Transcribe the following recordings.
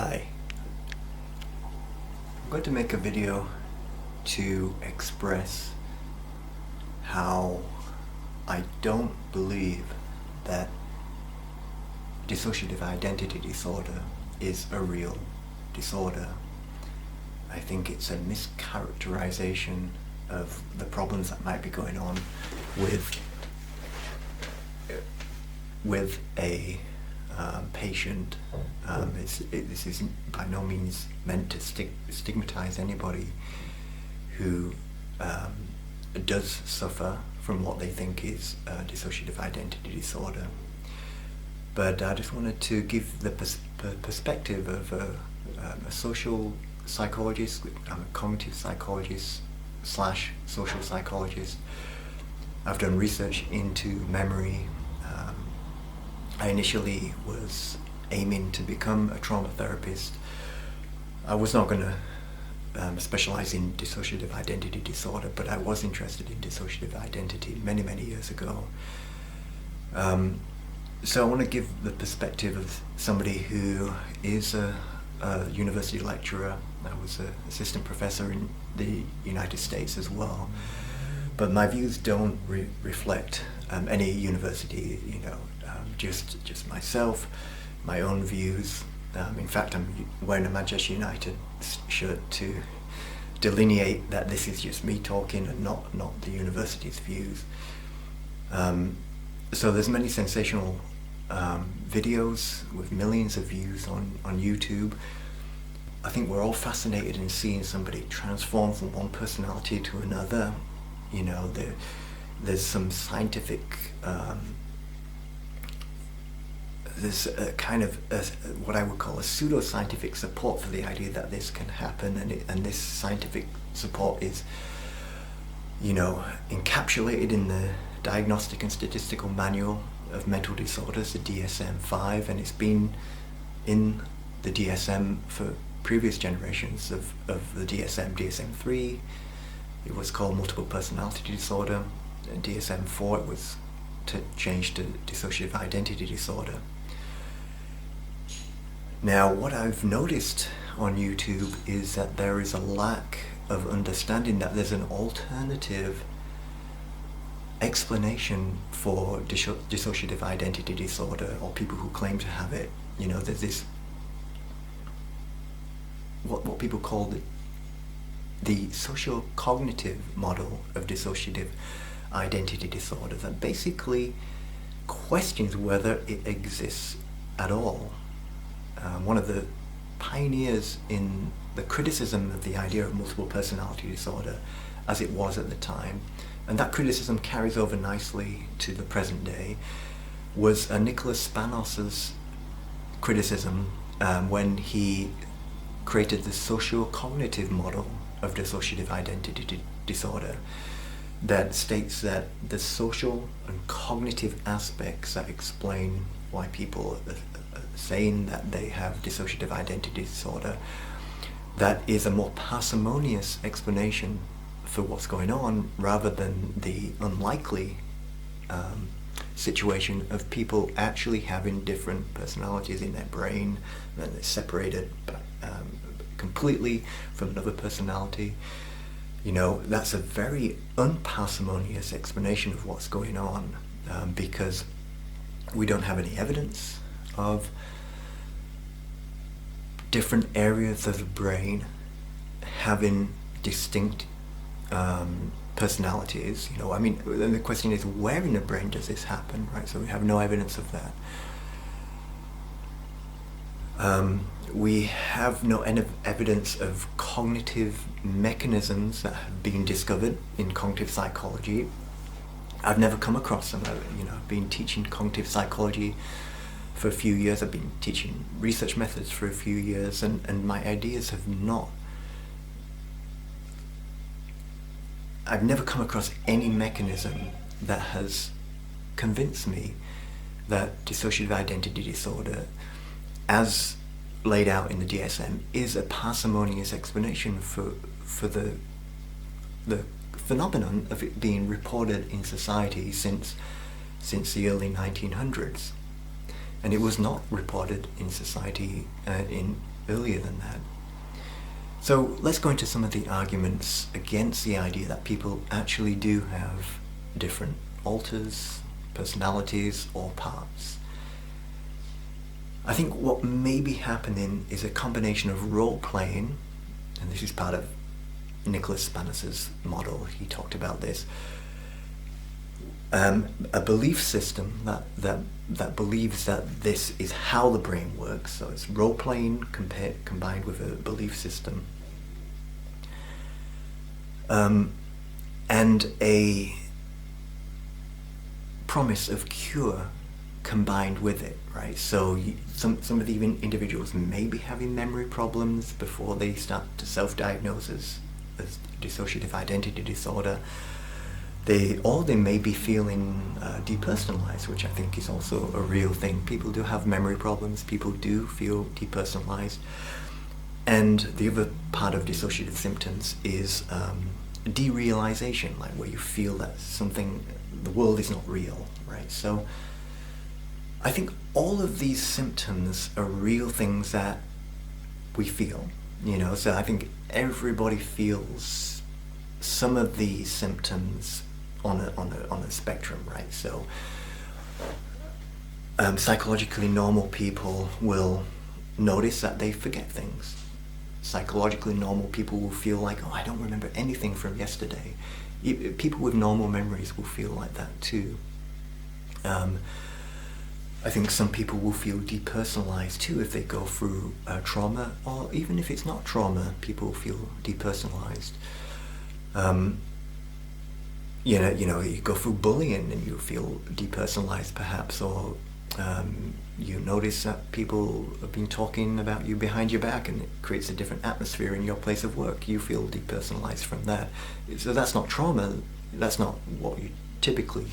Hi. I'm going to make a video to express how I don't believe that dissociative identity disorder is a real disorder. I think it's a mischaracterization of the problems that might be going on with a patient. This is by no means meant to stigmatize anybody who does suffer from what they think is dissociative identity disorder. But I just wanted to give the perspective of a social psychologist. I'm a cognitive psychologist / social psychologist. I've done research into memory. I initially was aiming to become a trauma therapist. I was not going to specialize in dissociative identity disorder, but I was interested in dissociative identity many years ago. So I want to give the perspective of somebody who is a university lecturer. I was an assistant professor in the United States as well. But my views don't reflect any university, just myself, my own views. In fact, I'm wearing a Manchester United shirt to delineate that this is just me talking and not the university's views. So there's many sensational videos with millions of views on YouTube. I think we're all fascinated in seeing somebody transform from one personality to another. There's some scientific, there's a kind of what I would call a pseudo-scientific support for the idea that this can happen, and this scientific support is, encapsulated in the Diagnostic and Statistical Manual of Mental Disorders, the DSM-5, and it's been in the DSM for previous generations of the DSM-3. It was called multiple personality disorder. In DSM-4 it was changed to dissociative identity disorder. Now, what I've noticed on YouTube is that there is a lack of understanding that there's an alternative explanation for dissociative identity disorder, or people who claim to have it. There's this, what people call the sociocognitive model of dissociative identity disorder, that basically questions whether it exists at all. One of the pioneers in the criticism of the idea of multiple personality disorder as it was at the time, and that criticism carries over nicely to the present day, was Nicholas Spanos' criticism when he created the sociocognitive model of dissociative identity disorder, that states that the social and cognitive aspects that explain why people are saying that they have dissociative identity disorder, that is a more parsimonious explanation for what's going on, rather than the unlikely situation of people actually having different personalities in their brain, and they're separated completely from another personality. That's a very unparsimonious explanation of what's going on, because we don't have any evidence of different areas of the brain having distinct personalities. Then the question is, where in the brain does this happen, right? So we have no evidence of that. We have no evidence of cognitive mechanisms that have been discovered in cognitive psychology. I've never come across them. I've been teaching cognitive psychology for a few years. I've been teaching research methods for a few years, and my ideas have not... I've never come across any mechanism that has convinced me that dissociative identity disorder, as laid out in the DSM, is a parsimonious explanation for the phenomenon of it being reported in society since the early 1900s. And it was not reported in society earlier than that. So let's go into some of the arguments against the idea that people actually do have different alters, personalities, or parts. I think what may be happening is a combination of role-playing, and this is part of Nicholas Spanos' model. He talked about this. A belief system that believes that this is how the brain works. So it's role-playing combined with a belief system. And a promise of cure combined with it, right? So some of the individuals may be having memory problems before they start to self-diagnose as dissociative identity disorder. They may be feeling depersonalized, which I think is also a real thing. People do have memory problems. People do feel depersonalized. And the other part of dissociative symptoms is derealization, like where you feel that the world is not real, right? So I think all of these symptoms are real things that we feel, so I think everybody feels some of these symptoms on a spectrum, right? So psychologically normal people will notice that they forget things. Psychologically normal people will feel like, oh, I don't remember anything from yesterday. People with normal memories will feel like that too. I think some people will feel depersonalized too if they go through trauma, or even if it's not trauma, people feel depersonalized. You go through bullying and you feel depersonalized perhaps, or you notice that people have been talking about you behind your back and it creates a different atmosphere in your place of work. You feel depersonalized from that. So that's not trauma. That's not what you typically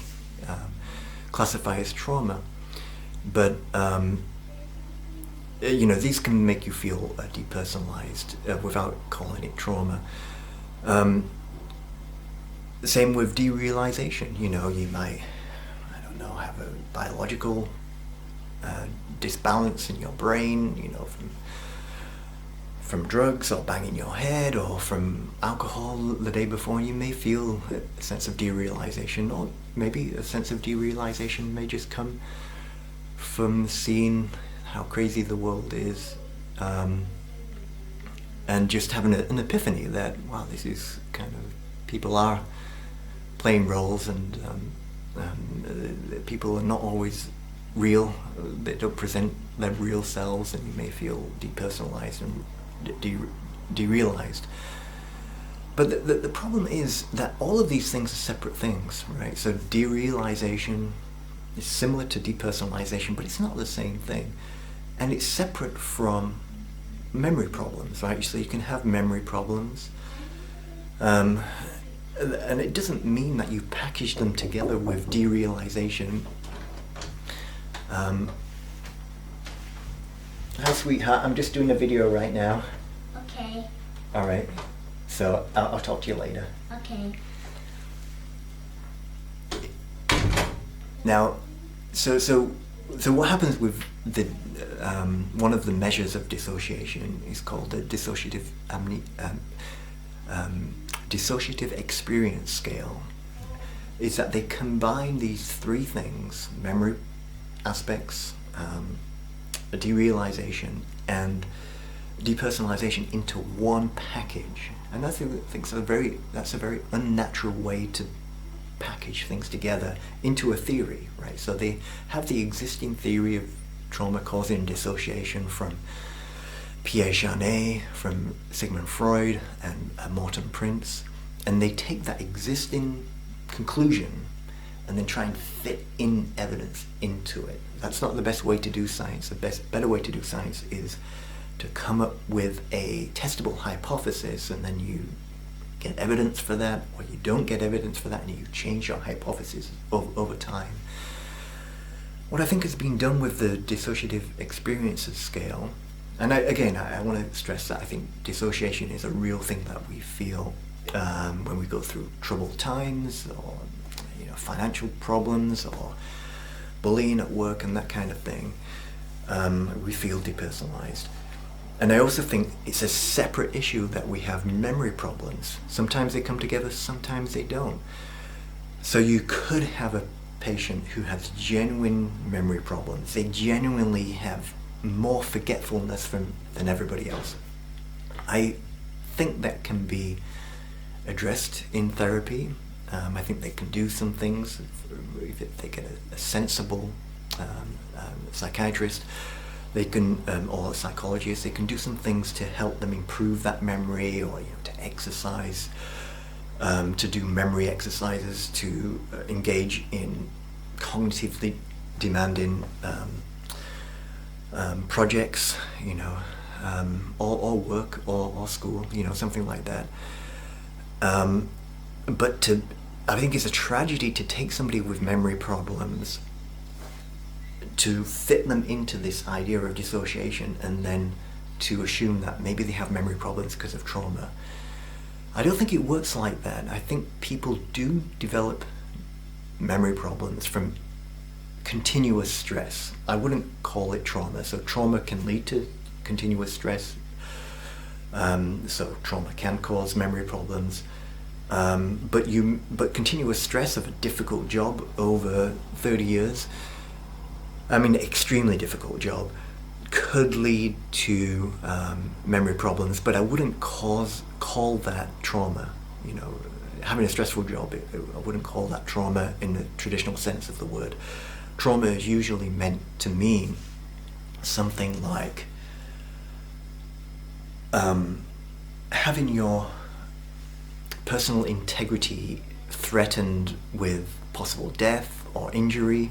classify as trauma. But these can make you feel depersonalized without calling it trauma. Same with derealization. You might, have a biological disbalance in your brain, from drugs or banging your head or from alcohol the day before. You may feel a sense of derealization, or maybe a sense of derealization may just come from seeing how crazy the world is, and just having an epiphany that, wow, this is kind of, people are playing roles, and people are not always real. They don't present their real selves, and you may feel depersonalized and derealized. But the problem is that all of these things are separate things, right? So derealization is similar to depersonalization, but it's not the same thing. And it's separate from memory problems, right? So you can have memory problems, and it doesn't mean that you package them together with derealization. Hi, sweetheart, I'm just doing a video right now. Okay. All right. So I'll talk to you later. Okay. Now, so what happens with the one of the measures of dissociation is called the dissociative dissociative experience scale. Is that they combine these three things: memory aspects, derealization, and depersonalization into one package. And that's a very unnatural way to package things together into a theory, right? So they have the existing theory of trauma causing dissociation from Pierre Janet, from Sigmund Freud, and Morton Prince, and they take that existing conclusion and then try and fit in evidence into it. That's not the best way to do science. The better way to do science is to come up with a testable hypothesis, and then you get evidence for that, or you don't get evidence for that, and you change your hypothesis over time. What I think has been done with the dissociative experiences scale, and I want to stress that I think dissociation is a real thing that we feel when we go through troubled times, or financial problems, or bullying at work and that kind of thing. We feel depersonalized. And I also think it's a separate issue that we have memory problems. Sometimes they come together, sometimes they don't. So you could have a patient who has genuine memory problems. They genuinely have more forgetfulness than everybody else. I think that can be addressed in therapy. I think they can do some things if they get a sensible psychiatrist. They can, or a psychologist, they can do some things to help them improve that memory, or to exercise, to do memory exercises, to engage in cognitively demanding projects, or work or school, something like that. But I think it's a tragedy to take somebody with memory problems, to fit them into this idea of dissociation, and then to assume that maybe they have memory problems because of trauma. I don't think it works like that. I think people do develop memory problems from continuous stress. I wouldn't call it trauma. So trauma can lead to continuous stress. So trauma can cause memory problems. But continuous stress of a difficult job over 30 years, extremely difficult job, could lead to memory problems, but I wouldn't call that trauma. Having a stressful job, I wouldn't call that trauma in the traditional sense of the word. Trauma is usually meant to mean something like having your personal integrity threatened with possible death or injury,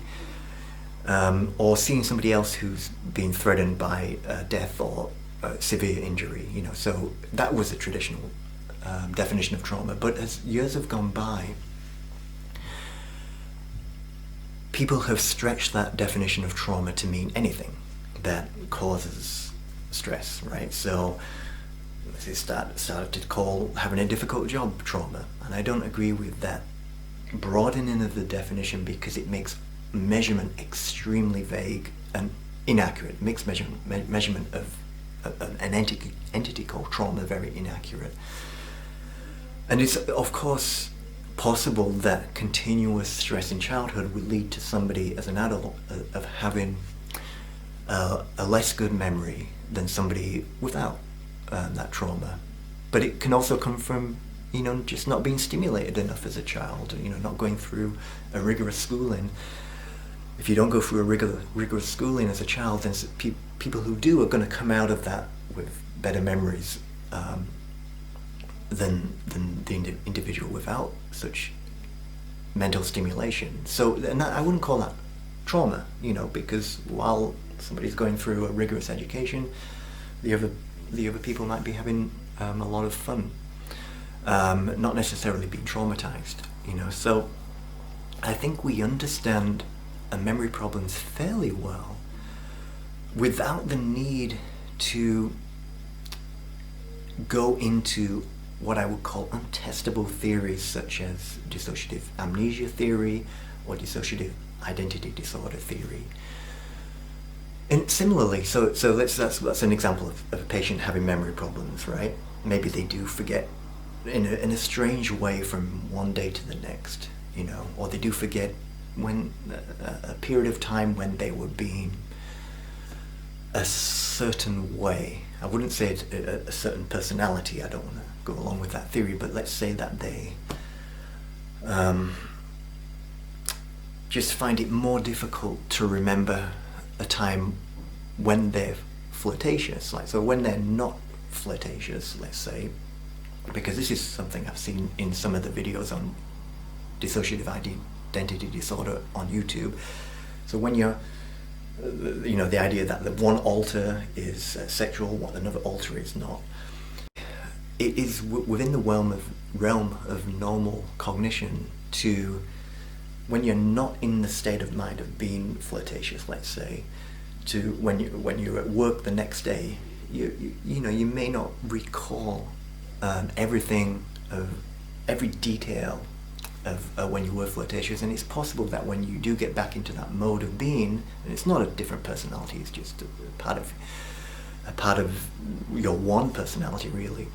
or seeing somebody else who's been threatened by death or severe injury. So that was a traditional definition of trauma. But as years have gone by, people have stretched that definition of trauma to mean anything that causes stress, right? So they started to call having a difficult job trauma, and I don't agree with that broadening of the definition, because it makes measurement extremely vague and inaccurate. It makes measurement of an entity called trauma very inaccurate. And it's of course possible that continuous stress in childhood would lead to somebody as an adult of having a less good memory than somebody without that trauma. But it can also come from just not being stimulated enough as a child, not going through a rigorous schooling. If you don't go through a rigorous schooling as a child, then people who do are going to come out of that with better memories than the individual without such mental stimulation. So, and I wouldn't call that trauma, because while somebody's going through a rigorous education, the other people might be having a lot of fun, not necessarily being traumatized. So I think we understand memory problems fairly well without the need to go into what I would call untestable theories, such as dissociative amnesia theory or dissociative identity disorder theory. And similarly, so that's an example of a patient having memory problems, right? Maybe they do forget in a strange way from one day to the next, or they do forget when a period of time when they were being a certain way. I wouldn't say it's a certain personality. I don't want to go along with that theory, but let's say that they just find it more difficult to remember a time when they're flirtatious. So when they're not flirtatious, let's say, because this is something I've seen in some of the videos on dissociative identity disorder on YouTube. So when you're, the idea that the one alter is sexual, what another alter is not, it is within the realm of normal cognition to, when you're not in the state of mind of being flirtatious, let's say, to when you're at work the next day, you may not recall everything of every detail of when you were flirtatious, and it's possible that when you do get back into that mode of being, and it's not a different personality, it's just a part of a part of your one personality, really,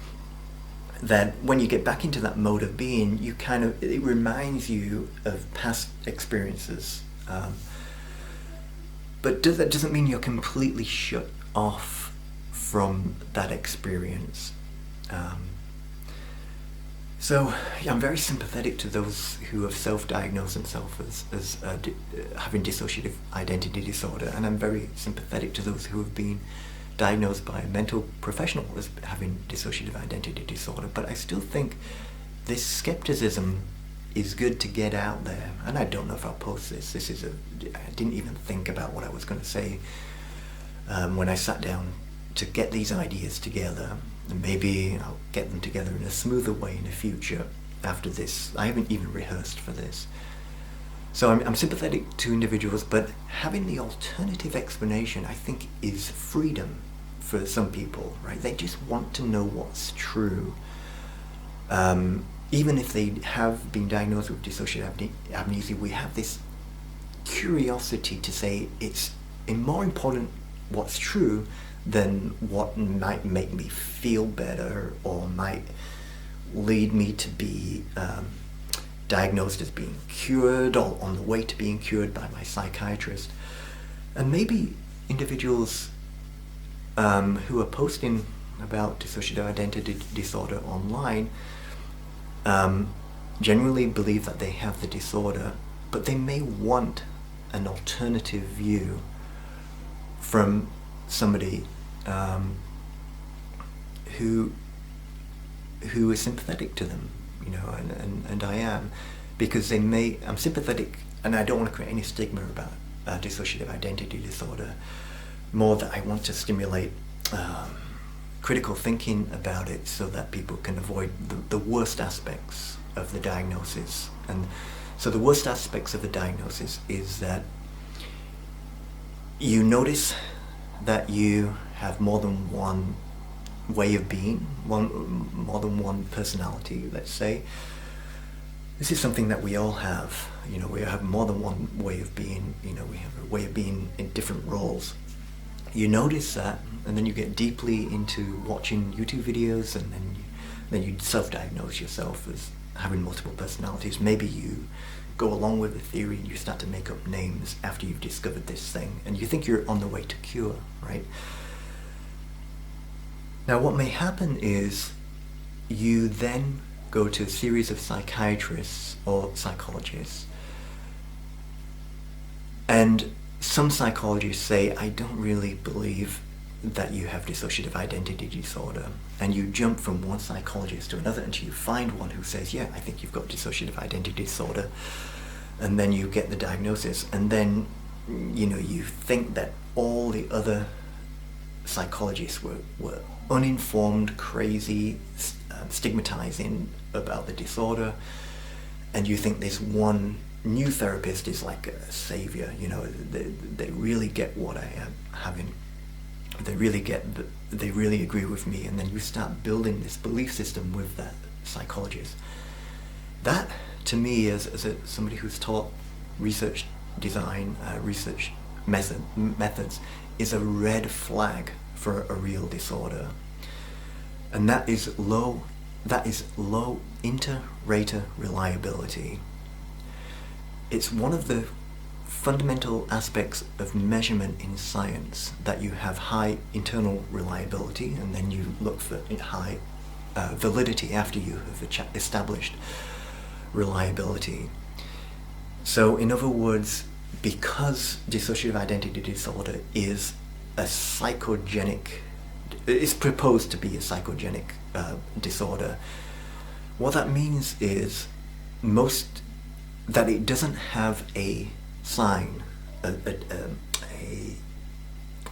that when you get back into that mode of being, it reminds you of past experiences. But that doesn't mean you're completely shut off from that experience. So I'm very sympathetic to those who have self-diagnosed themselves as having dissociative identity disorder, and I'm very sympathetic to those who have been diagnosed by a mental professional as having dissociative identity disorder. But I still think this skepticism is good to get out there, and I don't know if I'll post this. I didn't even think about what I was going to say when I sat down to get these ideas together, and maybe I'll get them together in a smoother way in the future after this. I haven't even rehearsed for this. So I'm sympathetic to individuals, but having the alternative explanation, I think, is freedom for some people, right? They just want to know what's true. Even if they have been diagnosed with dissociative amnesia, we have this curiosity to say it's more important what's true than what might make me feel better or might lead me to be diagnosed as being cured or on the way to being cured by my psychiatrist. And maybe individuals who are posting about dissociative identity disorder online generally believe that they have the disorder, but they may want an alternative view from somebody who is sympathetic to them, and I am, because I'm sympathetic, and I don't want to create any stigma about dissociative identity disorder, more that I want to stimulate critical thinking about it so that people can avoid the worst aspects of the diagnosis. And so the worst aspects of the diagnosis is that you notice that you have more than one way of being, more than one personality, let's say. This is something that we all have. We have more than one way of being. We have a way of being in different roles. You notice that, and then you get deeply into watching YouTube videos, and then you self-diagnose yourself as having multiple personalities. Maybe you go along with the theory and you start to make up names after you've discovered this thing, and you think you're on the way to cure, right? Now what may happen is you then go to a series of psychiatrists or psychologists, and some psychologists say, I don't really believe that you have dissociative identity disorder, and you jump from one psychologist to another until you find one who says, yeah, I think you've got dissociative identity disorder, and then you get the diagnosis, and then you think that all the other psychologists were uninformed, crazy, stigmatizing about the disorder, and you think this one new therapist is like a savior. They really get what I am having. They really agree with me, and then you start building this belief system with that psychologist. That, to me, as somebody who's taught research design, research methods, is a red flag for a real disorder, and that is low inter-rater reliability. It's one of the fundamental aspects of measurement in science, that you have high internal reliability, and then you look for high validity after you have established reliability. So in other words, because dissociative identity disorder is a psychogenic, it's proposed to be a psychogenic disorder, what that means is that it doesn't have a sign, a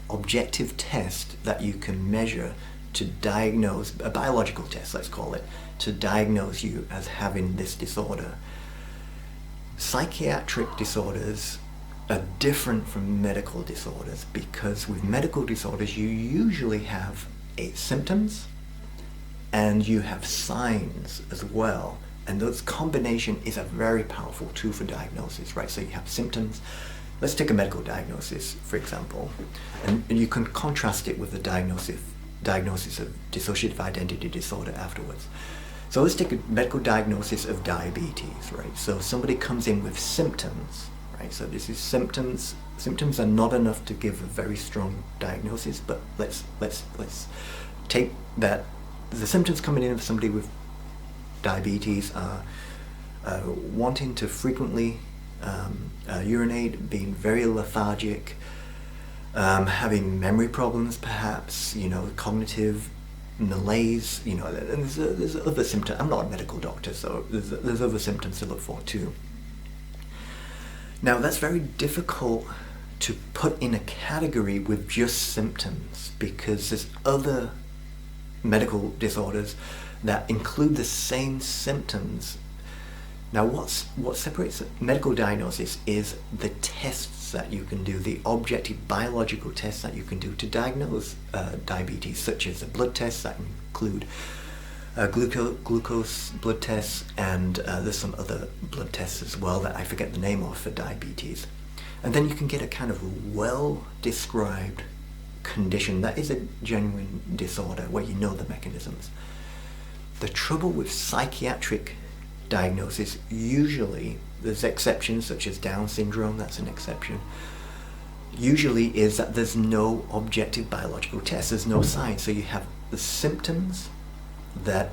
objective test that you can measure to diagnose, a biological test, let's call it, to diagnose you as having this disorder. Psychiatric disorders are different from medical disorders, because with medical disorders you usually have symptoms and you have signs as well. And those combination is a very powerful tool for diagnosis, right? So you have symptoms, let's take a medical diagnosis, for example, and you can contrast it with the diagnosis of dissociative identity disorder afterwards. So let's take a medical diagnosis of diabetes, right? So somebody comes in with symptoms, right? So this is symptoms. Symptoms are not enough to give a very strong diagnosis, but let's take that. The symptoms coming in of somebody with diabetes are wanting to frequently urinate, being very lethargic, having memory problems, perhaps, cognitive malaise, and there's other symptoms. I'm not a medical doctor, so there's other symptoms to look for too. Now, that's very difficult to put in a category with just symptoms, because there's other medical disorders that include the same symptoms. Now, what separates medical diagnosis is the tests that you can do, the objective biological tests that you can do to diagnose diabetes, such as the blood tests that include glucose blood tests, and there's some other blood tests as well that I forget the name of for diabetes. And then you can get a kind of well-described condition that is a genuine disorder where you know the mechanisms. The trouble with psychiatric diagnosis, usually, there's exceptions such as Down syndrome, that's an exception, usually is that there's no objective biological test, there's no science. So you have the symptoms that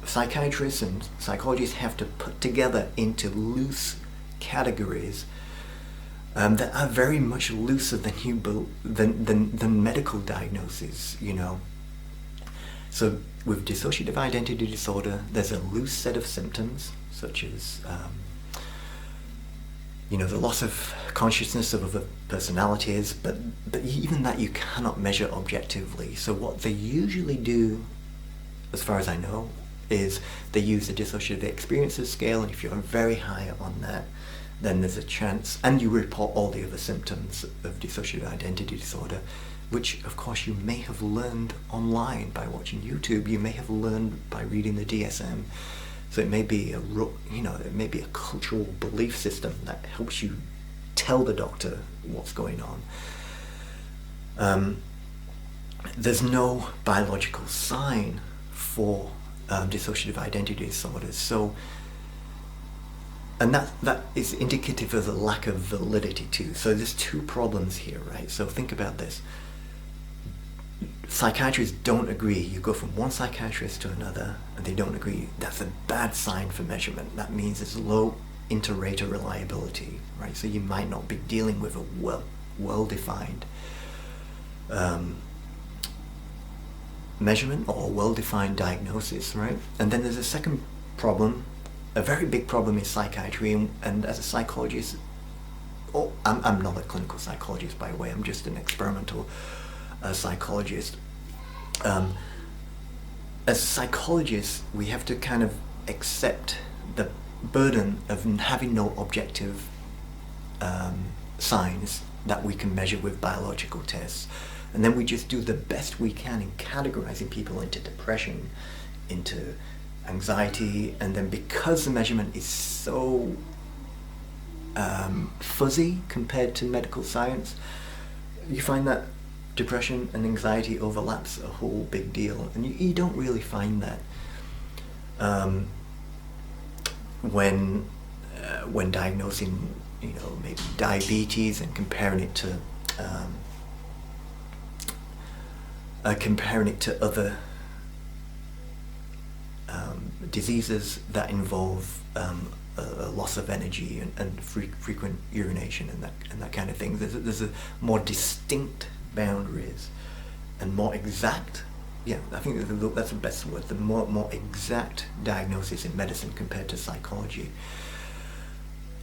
psychiatrists and psychologists have to put together into loose categories that are very much looser than medical diagnoses, So with dissociative identity disorder, there's a loose set of symptoms, such as the loss of consciousness of other personalities, but even that you cannot measure objectively. So what they usually do, as far as I know, is they use the dissociative experiences scale, and if you're very high on that, then there's a chance, and you report all the other symptoms of dissociative identity disorder, which of course you may have learned online by watching YouTube, you may have learned by reading the DSM. So it may be it may be a cultural belief system that helps you tell the doctor what's going on. There's no biological sign for dissociative identity disorders, and that is indicative of the lack of validity too. So there's two problems here, right? So think about this. Psychiatrists don't agree. You go from one psychiatrist to another and they don't agree. That's a bad sign for measurement. That means there's low inter-rater reliability, right? So you might not be dealing with a well-defined measurement or well-defined diagnosis, right? And then there's a second problem, a very big problem in psychiatry, and as a psychologist, I'm not a clinical psychologist, by the way, I'm just an experimental psychologist. As psychologists, we have to kind of accept the burden of having no objective signs that we can measure with biological tests. And then we just do the best we can in categorizing people into depression, into anxiety, and then because the measurement is so fuzzy compared to medical science, you find that depression and anxiety overlaps a whole big deal, and you don't really find that when diagnosing, maybe diabetes and comparing it to other diseases that involve a loss of energy and frequent urination and that kind of thing. There's a more distinct boundaries and more exact, I think that's the best word, the more exact diagnosis in medicine compared to psychology.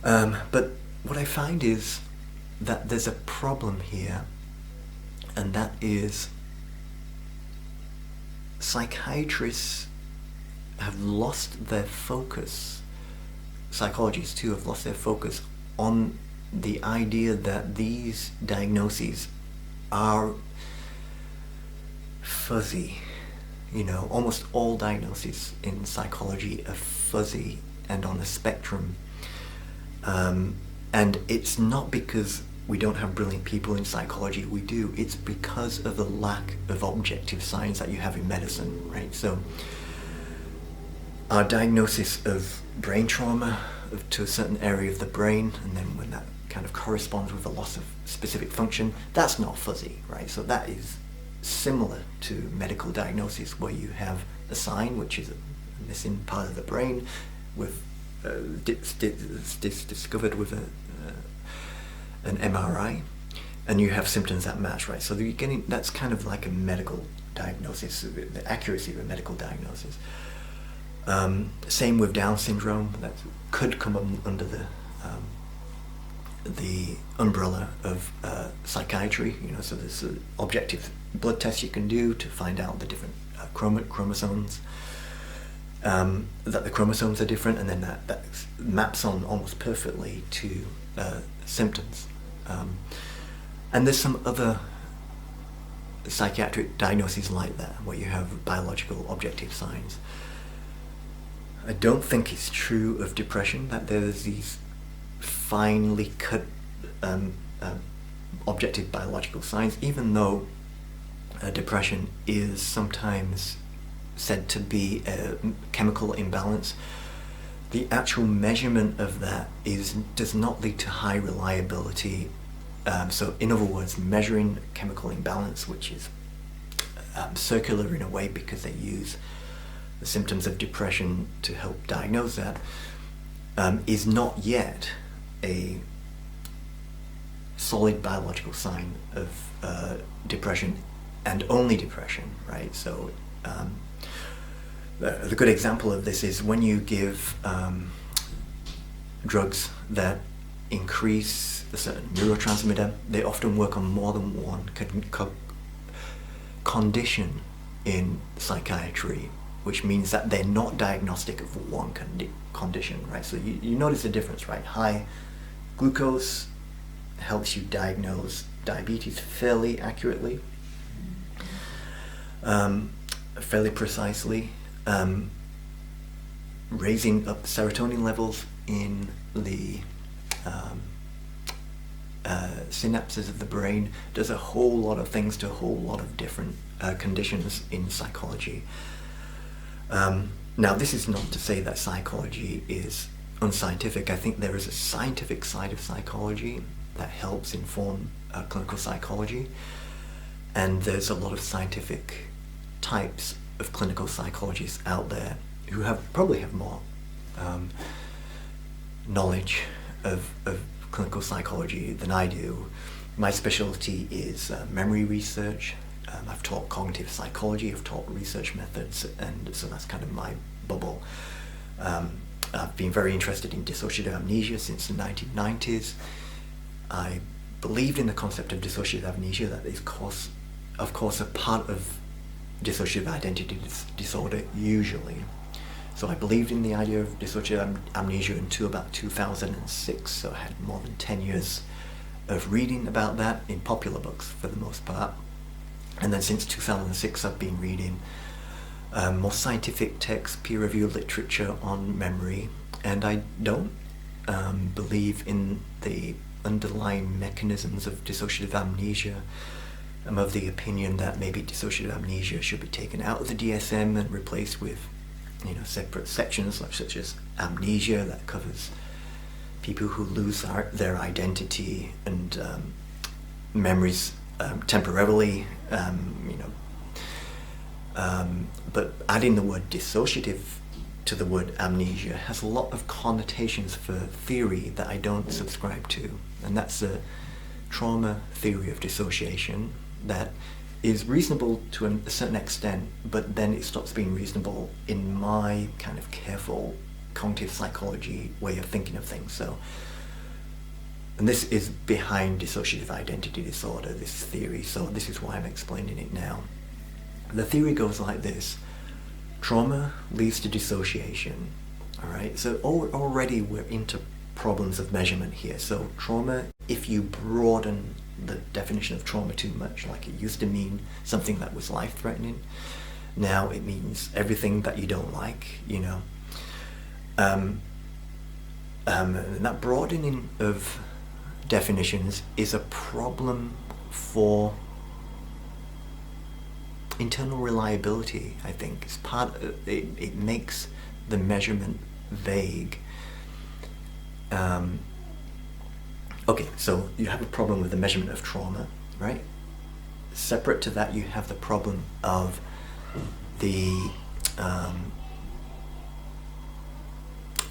But what I find is that there's a problem here, and that is psychiatrists have lost their focus, psychologists too have lost their focus on the idea that these diagnoses are fuzzy. Almost all diagnoses in psychology are fuzzy and on a spectrum. And it's not because we don't have brilliant people in psychology, we do. It's because of the lack of objective science that you have in medicine, right? So our diagnosis of brain trauma to a certain area of the brain, and then when that kind of corresponds with a loss of specific function, that's not fuzzy, right? So that is similar to medical diagnosis, where you have a sign, which is a missing part of the brain, with discovered with an MRI, and you have symptoms that match, right? So you're getting, that's kind of like a medical diagnosis, the accuracy of a medical diagnosis. Same with Down syndrome, that could come under the umbrella of psychiatry. So there's an objective blood test you can do to find out the different chromosomes, that the chromosomes are different, and then that maps on almost perfectly to symptoms. And there's some other psychiatric diagnoses like that, where you have biological objective signs. I don't think it's true of depression, that there's these finely cut objective biological signs, even though depression is sometimes said to be a chemical imbalance. The actual measurement of that does not lead to high reliability. So in other words, measuring chemical imbalance, which is circular in a way because they use the symptoms of depression to help diagnose that, is not yet a solid biological sign of depression, and only depression, right? So the good example of this is when you give drugs that increase a certain neurotransmitter, they often work on more than one condition in psychiatry, which means that they're not diagnostic of one condition, right? So you notice the difference, right? High glucose helps you diagnose diabetes fairly accurately, fairly precisely. Raising up serotonin levels in the synapses of the brain does a whole lot of things to a whole lot of different conditions in psychology. Now, this is not to say that psychology is unscientific. I think there is a scientific side of psychology that helps inform clinical psychology, and there's a lot of scientific types of clinical psychologists out there who probably have more knowledge of clinical psychology than I do. My specialty is memory research. I've taught cognitive psychology, I've taught research methods, and so that's kind of my bubble. I've been very interested in dissociative amnesia since the 1990s. I believed in the concept of dissociative amnesia, that is of course a part of dissociative identity disorder usually. So I believed in the idea of dissociative amnesia until about 2006, so I had more than 10 years of reading about that in popular books for the most part. And then since 2006 I've been reading more scientific texts, peer-reviewed literature on memory, and I don't believe in the underlying mechanisms of dissociative amnesia. I'm of the opinion that maybe dissociative amnesia should be taken out of the DSM and replaced with separate sections such as amnesia, that covers people who lose their identity and memories temporarily, but adding the word dissociative to the word amnesia has a lot of connotations for theory that I don't subscribe to, and that's the trauma theory of dissociation that is reasonable to a certain extent, but then it stops being reasonable in my kind of careful cognitive psychology way of thinking of things. So, and this is behind dissociative identity disorder, this theory, so this is why I'm explaining it now. The theory goes like this: trauma leads to dissociation, all right? So already we're into problems of measurement here. So trauma, if you broaden the definition of trauma too much, like it used to mean something that was life-threatening, now it means everything that you don't like, that broadening of definitions is a problem for internal reliability, I think. It's part of, it makes the measurement vague. Okay, so you have a problem with the measurement of trauma, right? Separate to that, you have the problem of the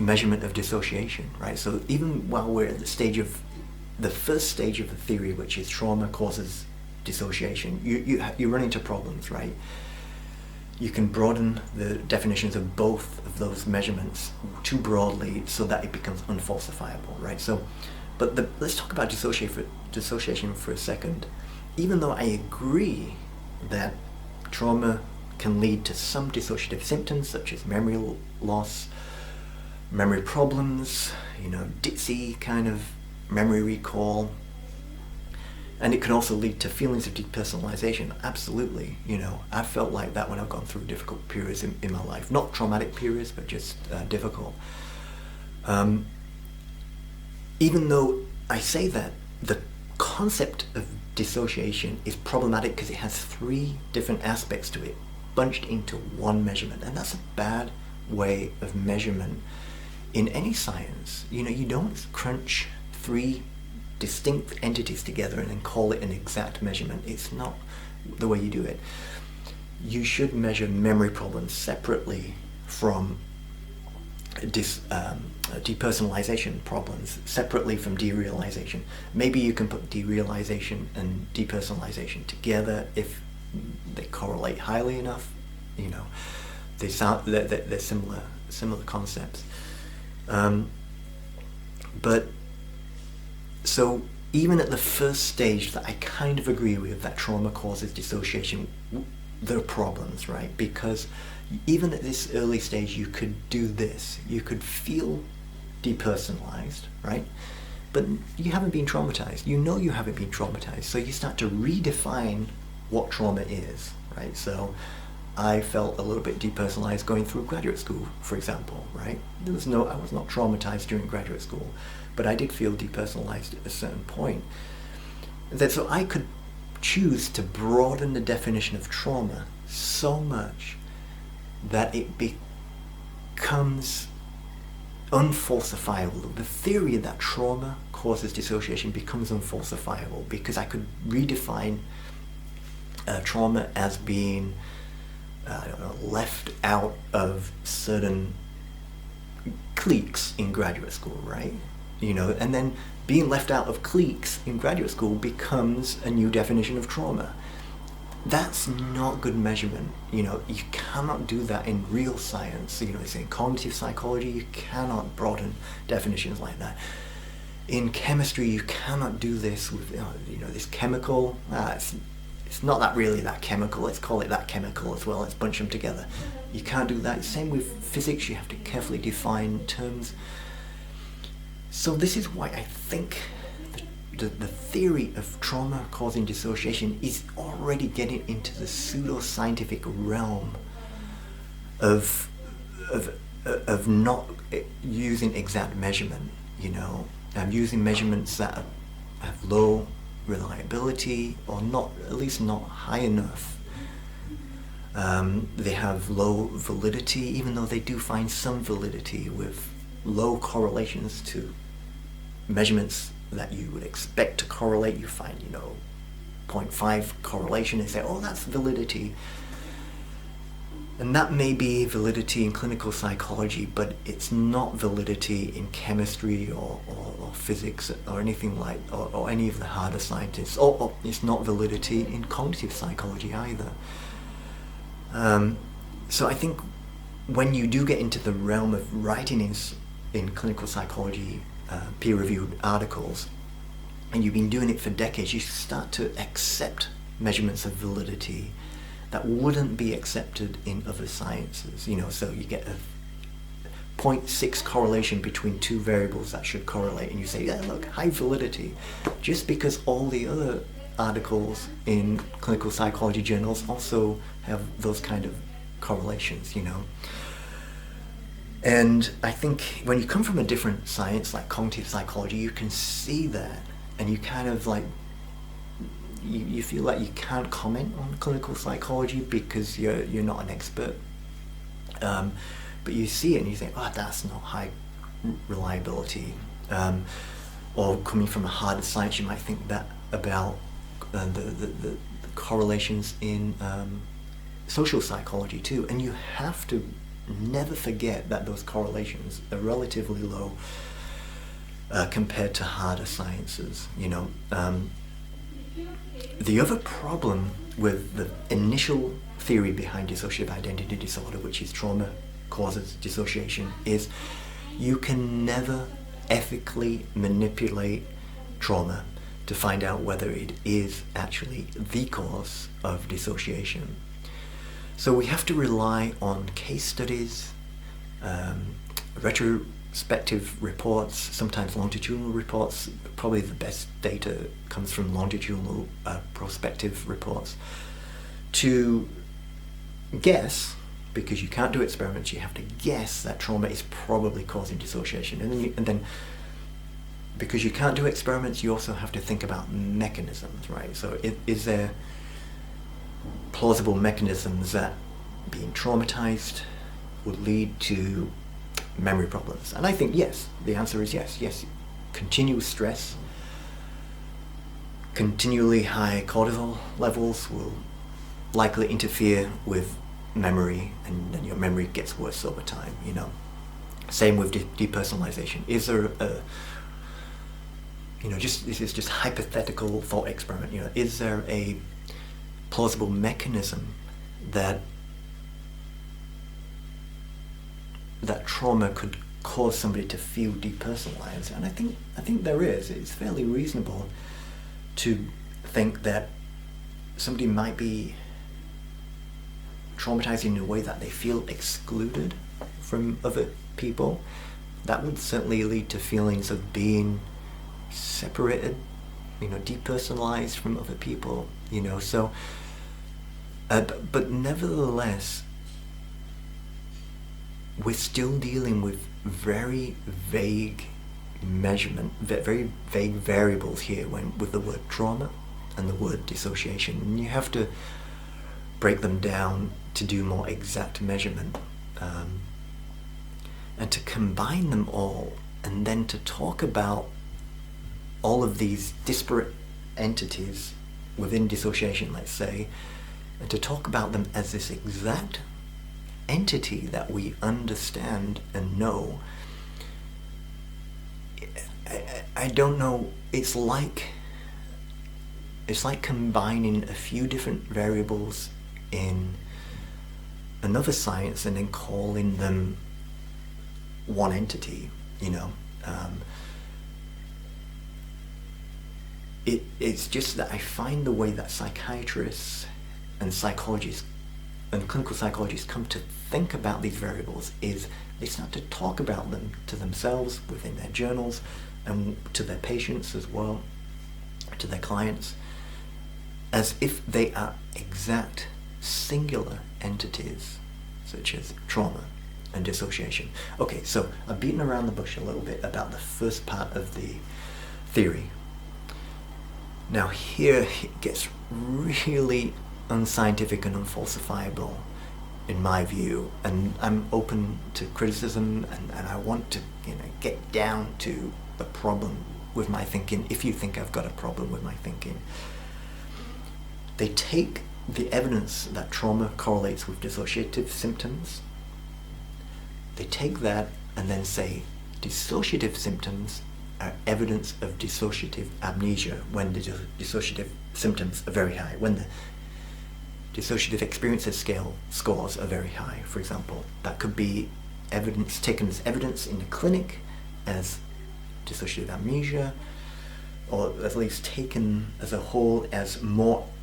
measurement of dissociation, right? So even while we're at the first stage of the theory, which is trauma causes dissociation, you run into problems, right? You can broaden the definitions of both of those measurements too broadly so that it becomes unfalsifiable, right? So, but let's talk about dissociation for a second. Even though I agree that trauma can lead to some dissociative symptoms such as memory loss, memory problems, ditzy kind of memory recall, and it can also lead to feelings of depersonalization. Absolutely, I felt like that when I've gone through difficult periods in my life. Not traumatic periods, but just difficult. Even though I say that, the concept of dissociation is problematic because it has 3 different aspects to it, bunched into one measurement, and that's a bad way of measurement in any science. You don't crunch 3 distinct entities together and then call it an exact measurement. It's not the way you do it. You should measure memory problems separately from depersonalization problems, separately from derealization. Maybe you can put derealization and depersonalization together if they correlate highly enough. They're similar concepts. But so even at the first stage that I kind of agree with, that trauma causes dissociation, there are problems, right? Because even at this early stage, you could do this. You could feel depersonalized, right? But you haven't been traumatized. You haven't been traumatized. So you start to redefine what trauma is, right? So I felt a little bit depersonalized going through graduate school, for example, right? I was not traumatized during graduate school, but I did feel depersonalized at a certain point. So I could choose to broaden the definition of trauma so much that it becomes unfalsifiable. The theory that trauma causes dissociation becomes unfalsifiable because I could redefine trauma as being left out of certain cliques in graduate school, right? And then being left out of cliques in graduate school becomes a new definition of trauma. That's not good measurement. You cannot do that in real science. It's in cognitive psychology, you cannot broaden definitions like that. In chemistry, you cannot do this with, this chemical. It's not that chemical. Let's call it that chemical as well. Let's bunch them together. You can't do that. Same with physics. You have to carefully define terms. So this is why I think the theory of trauma causing dissociation is already getting into the pseudo-scientific realm of not using exact measurement. I'm using measurements that have low reliability, or not, at least not high enough. They have low validity, even though they do find some validity with low correlations to measurements that you would expect to correlate. You find 0.5 correlation and say, oh, that's validity. And that may be validity in clinical psychology, but it's not validity in chemistry or physics or anything like, or any of the harder scientists, or it's not validity in cognitive psychology either. So I think when you do get into the realm of writing in clinical psychology, peer-reviewed articles, and you've been doing it for decades, you start to accept measurements of validity that wouldn't be accepted in other sciences. So you get a 0.6 correlation between 2 variables that should correlate, and you say, yeah, look, high validity, just because all the other articles in clinical psychology journals also have those kind of correlations, And I think when you come from a different science like cognitive psychology, you can see that, and you kind of like, you feel like you can't comment on clinical psychology because you're not an expert. But you see it and you think, oh, that's not high reliability. Or coming from a harder science, you might think that about the correlations in social psychology too. And you have to never forget that those correlations are relatively low compared to harder sciences, you know. The other problem with the initial theory behind dissociative identity disorder, which is trauma causes dissociation, is you can never ethically manipulate trauma to find out whether it is actually the cause of dissociation. So we have to rely on case studies, retrospective reports, sometimes longitudinal reports. Probably the best data comes from longitudinal prospective reports, to guess, because you can't do experiments, you have to guess that trauma is probably causing dissociation. And then because you can't do experiments, you also have to think about mechanisms, right? So is there plausible mechanisms that being traumatized would lead to memory problems? And I think yes, the answer is yes. Yes, continuous stress, continually high cortisol levels will likely interfere with memory, and then your memory gets worse over time, you know. Same with depersonalization. Is there a, you know, this is just hypothetical thought experiment, you know, is there a plausible mechanism that trauma could cause somebody to feel depersonalized? And I think there is. It's fairly reasonable to think that somebody might be traumatized in a way that they feel excluded from other people. That would certainly lead to feelings of being separated, you know, depersonalized from other people, you know. So but nevertheless, we're still dealing with very vague measurement, very vague variables here with the word trauma and the word dissociation. And you have to break them down to do more exact measurement, and to combine them all, and then to talk about all of these disparate entities within dissociation, let's say, and to talk about them as this exact entity that we understand and know. I don't know, it's like combining a few different variables in another science and then calling them one entity, you know. It's just that I find the way that psychiatrists and psychologists and clinical psychologists come to think about these variables is they start to talk about them to themselves within their journals and to their patients as well, to their clients, as if they are exact singular entities, such as trauma and dissociation. Okay, so I've beaten around the bush a little bit about the first part of the theory. Now here it gets really unscientific and unfalsifiable in my view, and I'm open to criticism, and I want to, you know, get down to the problem with my thinking. If you think I've got a problem with my thinking, they take the evidence that trauma correlates with dissociative symptoms, they take that and then say dissociative symptoms are evidence of dissociative amnesia when the dissociative symptoms are very high, when the dissociative experiences scale scores are very high, for example. That could be evidence taken as evidence in the clinic as dissociative amnesia, or at least taken as a whole as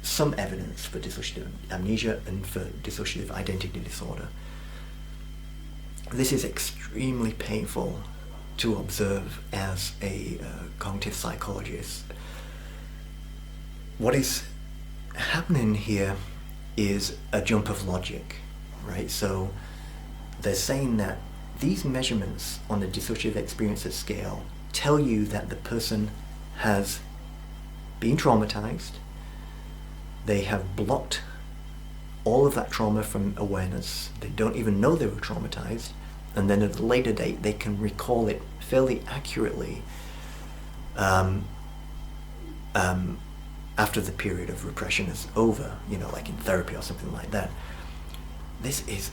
some evidence for dissociative amnesia and for dissociative identity disorder. This is extremely painful to observe as a cognitive psychologist. What is happening here is a jump of logic, right? So they're saying that these measurements on the dissociative experiences scale tell you that the person has been traumatized, they have blocked all of that trauma from awareness, they don't even know they were traumatized, and then at a later date they can recall it fairly accurately after the period of repression is over, like in therapy or something like that. This is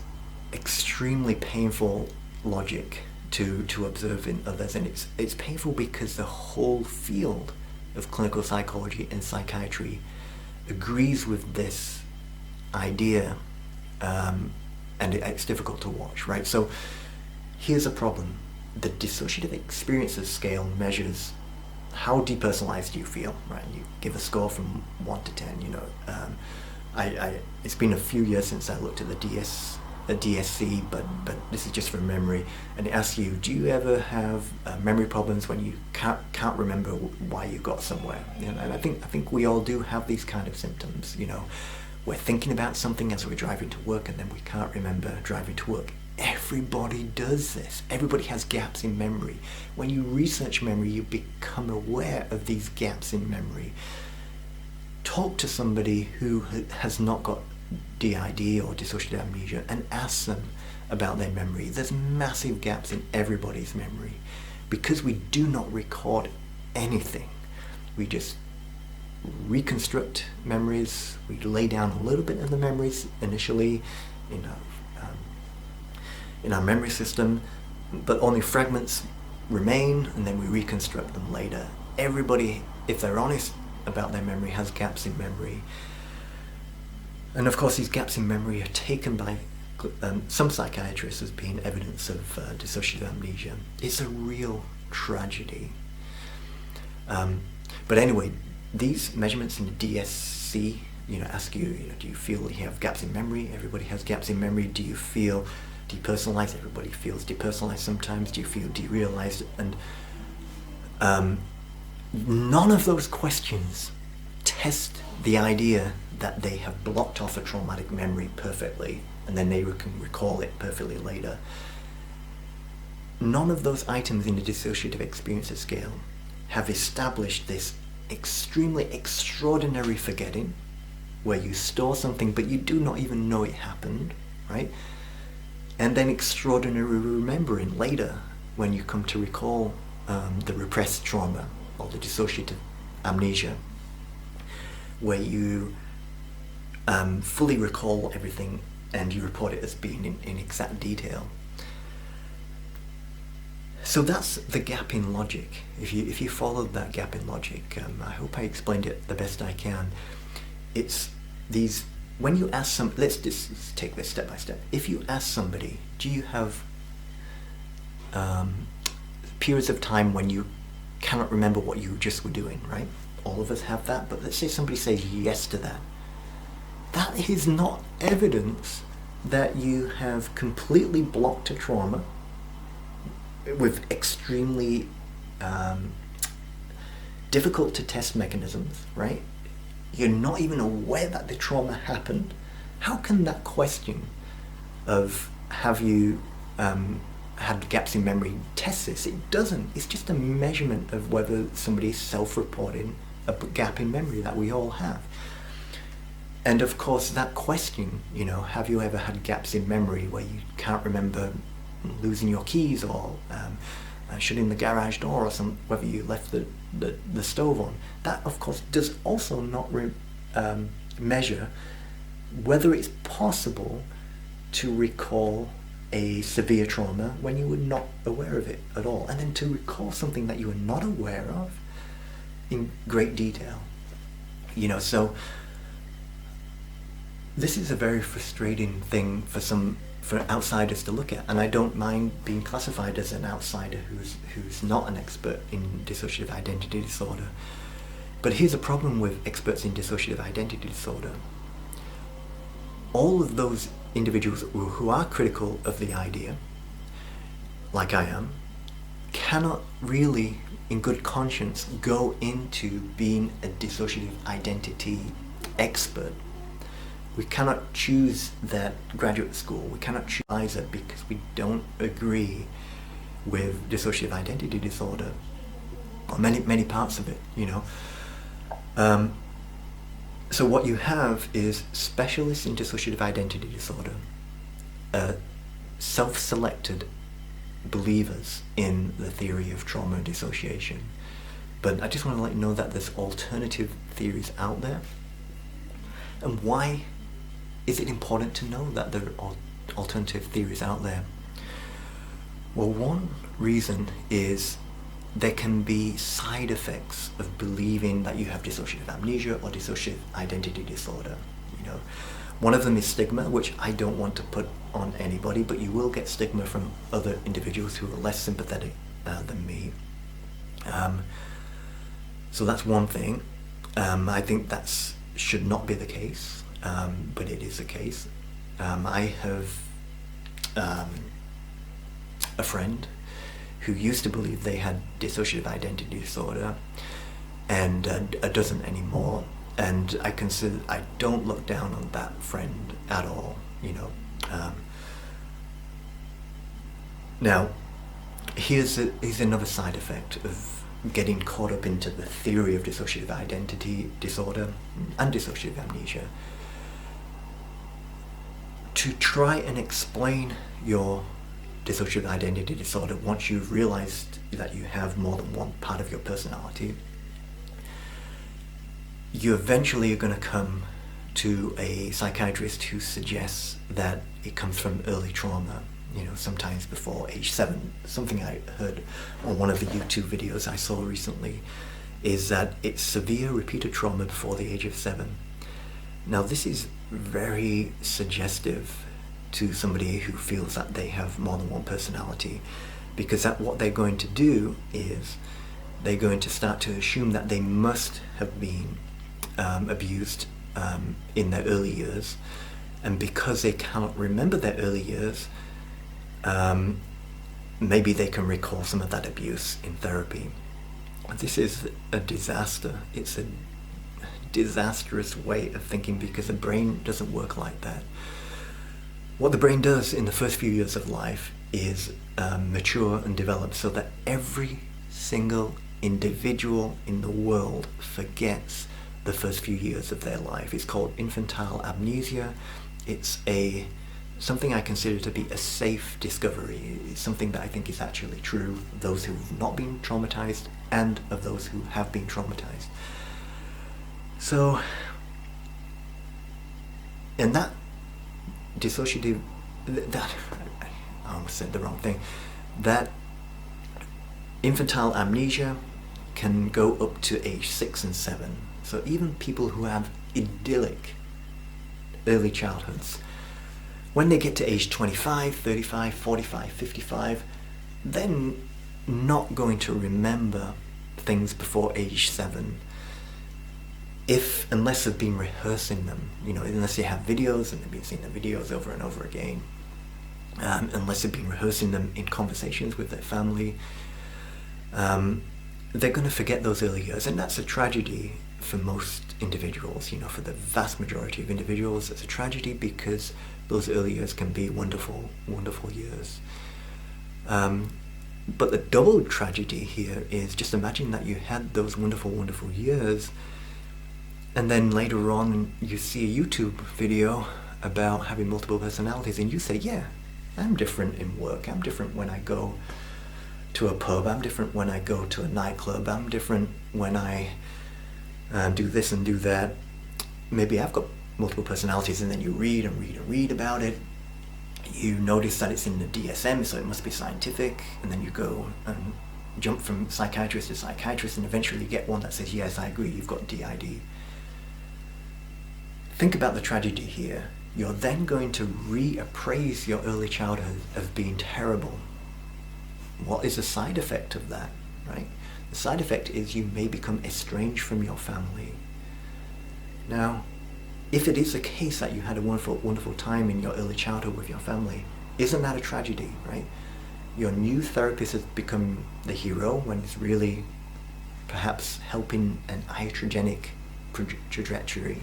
extremely painful logic to observe in others, and it's painful because the whole field of clinical psychology and psychiatry agrees with this idea, and it's difficult to watch, right? So here's a problem. The dissociative experiences scale measures how depersonalized you feel, right? You give a score from 1 to 10, it's been a few years since I looked at the DSC, but this is just from memory, and it asks you, do you ever have memory problems when you can't remember why you got somewhere? And I think we all do have these kind of symptoms. We're thinking about something as we're driving to work, and then we can't remember driving to work. Everybody does this. Everybody has gaps in memory. When you research memory, you become aware of these gaps in memory. Talk to somebody who has not got DID or dissociative amnesia and ask them about their memory. There's massive gaps in everybody's memory because we do not record anything. We just reconstruct memories. We lay down a little bit of the memories initially in our memory system, but only fragments remain, and then we reconstruct them later. Everybody, if they're honest about their memory, has gaps in memory. And of course these gaps in memory are taken by some psychiatrists as being evidence of dissociative amnesia. It's a real tragedy. But anyway, these measurements in the DSC, ask you, do you feel you have gaps in memory? Everybody has gaps in memory. Do you feel depersonalized? Everybody feels depersonalized sometimes. Do you feel derealized? And none of those questions test the idea that they have blocked off a traumatic memory perfectly, and then they can recall it perfectly later. None of those items in the dissociative experiences scale have established this extremely extraordinary forgetting, where you store something but you do not even know it happened, right? And then extraordinary remembering later when you come to recall the repressed trauma or the dissociative amnesia, where you fully recall everything and you report it as being in exact detail. So that's the gap in logic. If you followed that gap in logic, I hope I explained it the best I can. It's these, when you ask some, let's just take this step by step. If you ask somebody, do you have periods of time when you cannot remember what you just were doing, right? All of us have that, but let's say somebody says yes to that. That is not evidence that you have completely blocked a trauma with extremely difficult to test mechanisms, right? You're not even aware that the trauma happened. How can that question of have you had gaps in memory test this? It doesn't. It's just a measurement of whether somebody is self-reporting a gap in memory that we all have. And of course that question, have you ever had gaps in memory where you can't remember losing your keys or shutting the garage door or whether you left the stove on? That of course does also not measure whether it's possible to recall a severe trauma when you were not aware of it at all, and then to recall something that you were not aware of in great detail. So this is a very frustrating thing for outsiders to look at, and I don't mind being classified as an outsider who's not an expert in dissociative identity disorder. But here's a problem with experts in dissociative identity disorder. All of those individuals who are critical of the idea, like I am, cannot really, in good conscience, go into being a dissociative identity expert We cannot choose that graduate school. We cannot choose it because we don't agree with dissociative identity disorder, or many parts of it, you know. So what you have is specialists in dissociative identity disorder, self-selected believers in the theory of trauma and dissociation. But I just want to let you know that there's alternative theories out there. And why is it important to know that there are alternative theories out there? Well, one reason is there can be side effects of believing that you have dissociative amnesia or dissociative identity disorder. You know, one of them is stigma, which I don't want to put on anybody, but you will get stigma from other individuals who are less sympathetic than me. So that's one thing. I think that should not be the case, but it is the case. I have a friend who used to believe they had dissociative identity disorder and doesn't anymore, and I don't look down on that friend at all, you know. Now, here's another side effect of getting caught up into the theory of dissociative identity disorder and dissociative amnesia. To try and explain your dissociative identity disorder, once you've realized that you have more than one part of your personality, you eventually are going to come to a psychiatrist who suggests that it comes from early trauma, you know, sometimes before age 7. Something I heard on one of the YouTube videos I saw recently is that it's severe repeated trauma before the age of 7. Now, this is very suggestive to somebody who feels that they have more than one personality, because what they're going to do is they're going to start to assume that they must have been abused in their early years, and because they cannot remember their early years, maybe they can recall some of that abuse in therapy. This is a disaster. It's a disastrous way of thinking, because the brain doesn't work like that. What the brain does in the first few years of life is mature and develop so that every single individual in the world forgets the first few years of their life. It's called infantile amnesia. It's something I consider to be a safe discovery. It's something that I think is actually true of those who have not been traumatized and of those who have been traumatized. So, and that dissociative, that, I almost said the wrong thing, that infantile amnesia can go up to age 6 and 7. So even people who have idyllic early childhoods, when they get to age 25, 35, 45, 55, they're not going to remember things before age 7, unless they've been rehearsing them, you know, unless they have videos and they've been seeing the videos over and over again, unless they've been rehearsing them in conversations with their family, they're going to forget those early years. And that's a tragedy for most individuals, you know, for the vast majority of individuals. It's a tragedy because those early years can be wonderful, wonderful years. But the double tragedy here is, just imagine that you had those wonderful, wonderful years, and then later on you see a YouTube video about having multiple personalities, and you say, yeah, I'm different in work, I'm different when I go to a pub, I'm different when I go to a nightclub, I'm different when I do this and do that. Maybe I've got multiple personalities, and then you read and read and read about it. You notice that it's in the DSM, so it must be scientific, and then you go and jump from psychiatrist to psychiatrist, and eventually you get one that says, yes, I agree, you've got DID. Think about the tragedy here. You're then going to reappraise your early childhood as being terrible. What is the side effect of that, right? The side effect is you may become estranged from your family. Now, if it is the case that you had a wonderful, wonderful time in your early childhood with your family, isn't that a tragedy, right? Your new therapist has become the hero when it's really perhaps helping an iatrogenic trajectory,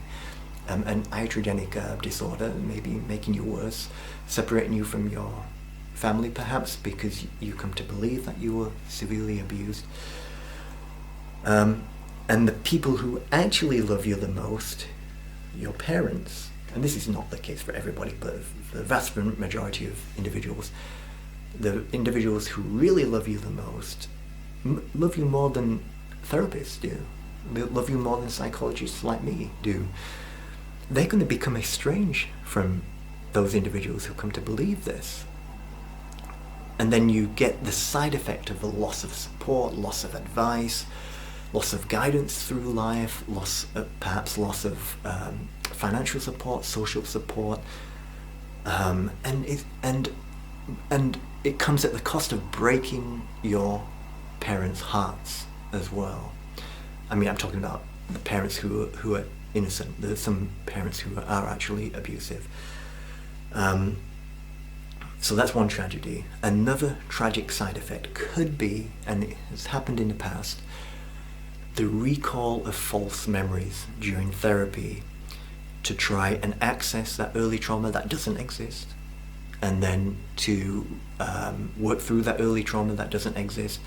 an iatrogenic disorder, maybe making you worse, separating you from your family perhaps because you come to believe that you were severely abused. And the people who actually love you the most, your parents, and this is not the case for everybody, but the vast majority of individuals, the individuals who really love you the most, love you more than therapists do, love you more than psychologists like me do. They're going to become estranged from those individuals who come to believe this. And then you get the side effect of a loss of support, loss of advice, loss of guidance through life, perhaps loss of financial support, social support, and it comes at the cost of breaking your parents' hearts as well. I mean, I'm talking about the parents who are innocent. There's some parents who are actually abusive. So that's one tragedy. Another tragic side effect could be, and it has happened in the past, the recall of false memories during therapy to try and access that early trauma that doesn't exist, and then to work through that early trauma that doesn't exist.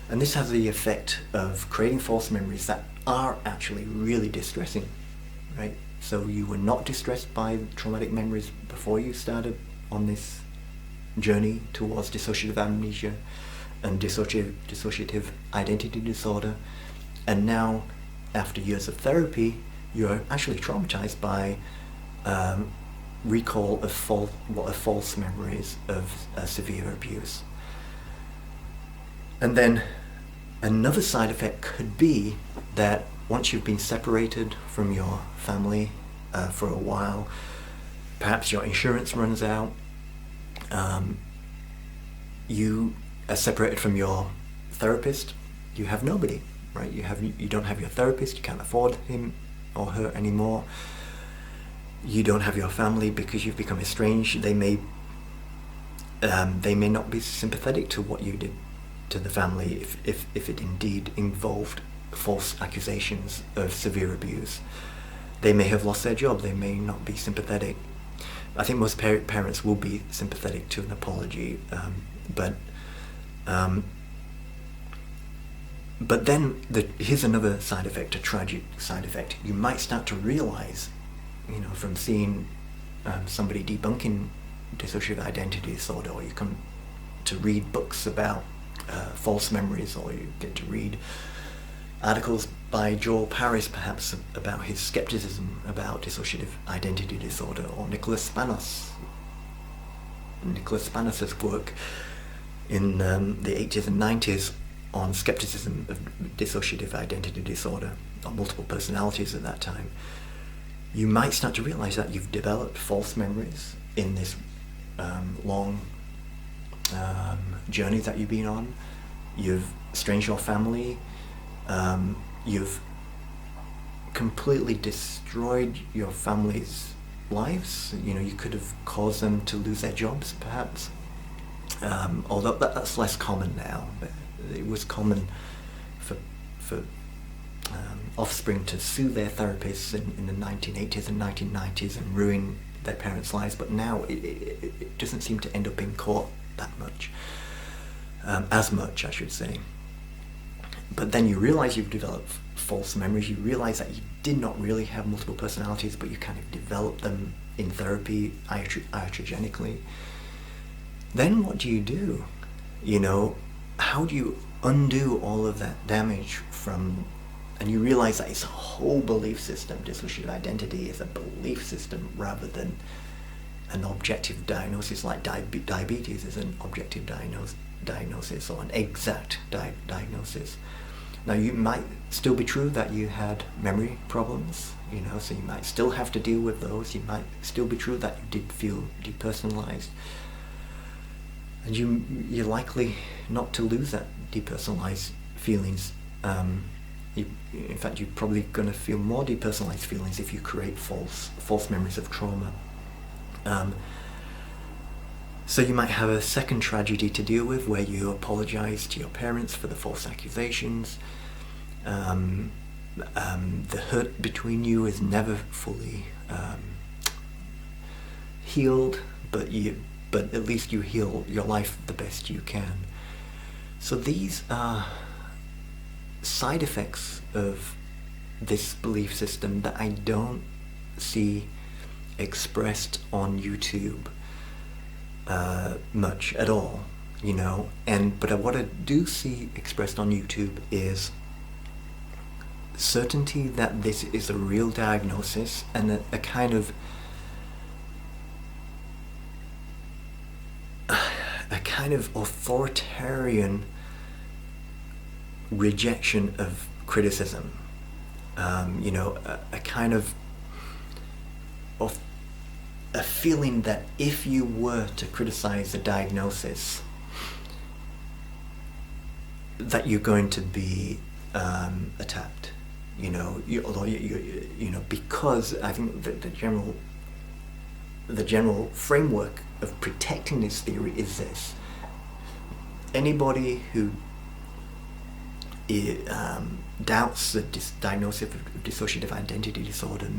And this has the effect of creating false memories that are actually really distressing, right? So you were not distressed by traumatic memories before you started on this journey towards dissociative amnesia and dissociative identity disorder. And now, after years of therapy, you're actually traumatized by recall of false memories of severe abuse. And then another side effect could be that once you've been separated from your family for a while, perhaps your insurance runs out, you are separated from your therapist, you have nobody, right? You don't have your therapist, you can't afford him or her anymore. You don't have your family because you've become estranged. They may not be sympathetic to what you did to the family if it indeed involved false accusations of severe abuse. They may have lost their job, they may not be sympathetic. I think most parents will be sympathetic to an apology, but then here's another side effect, a tragic side effect. You might start to realize, from seeing somebody debunking dissociative identity disorder, or you come to read books about false memories, or you get to read articles by Joel Paris perhaps about his skepticism about dissociative identity disorder, or Nicholas Spanos' work in the 80s and 90s on skepticism of dissociative identity disorder, or multiple personalities at that time. You might start to realize that you've developed false memories in this long journey that you've been on. You've estranged your family. You've completely destroyed your family's lives. You could have caused them to lose their jobs, perhaps. Although that's less common now. But it was common for offspring to sue their therapists in the 1980s and 1990s and ruin their parents' lives. But now it doesn't seem to end up in court that much. As much, I should say. But then you realize you've developed false memories. You realize that you did not really have multiple personalities, but you kind of developed them in therapy iatrogenically. Then what do you do? How do you undo all of that damage and you realize that it's a whole belief system. Dissociative identity is a belief system rather than an objective diagnosis, like diabetes is an objective diagnosis or an exact diagnosis. Now, you might still be true that you had memory problems, so you might still have to deal with those. You might still be true that you did feel depersonalized. And you're likely not to lose that depersonalized feelings. In fact, you're probably going to feel more depersonalized feelings if you create false memories of trauma. So you might have a second tragedy to deal with where you apologize to your parents for the false accusations. the hurt between you is never fully healed, but at least you heal your life the best you can. So these are side effects of this belief system that I don't see expressed on YouTube much at all, you know. But what I do see expressed on YouTube is certainty that this is a real diagnosis, and a kind of authoritarian rejection of criticism. You know, a kind of a feeling that if you were to criticize a diagnosis, that you're going to be attacked. You know, you know, because I think that the general framework of protecting this theory is this: anybody who doubts the diagnosis of dissociative identity disorder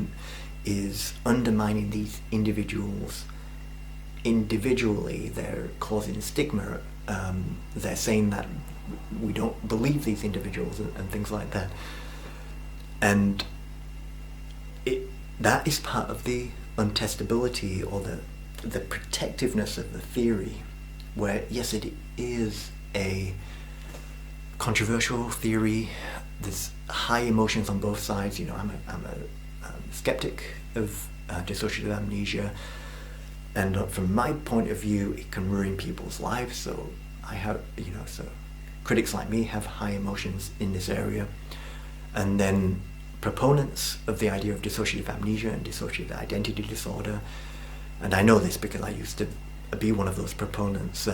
is undermining these individuals individually. They're causing stigma. They're saying that we don't believe these individuals and things like that. And that is part of the untestability or the protectiveness of the theory, where yes, it is a controversial theory. There's high emotions on both sides. You know, I'm a skeptic of dissociative amnesia, and from my point of view, it can ruin people's lives. So I have, you know, so critics like me have high emotions in this area, and then proponents of the idea of dissociative amnesia and dissociative identity disorder, and I know this because I used to be one of those proponents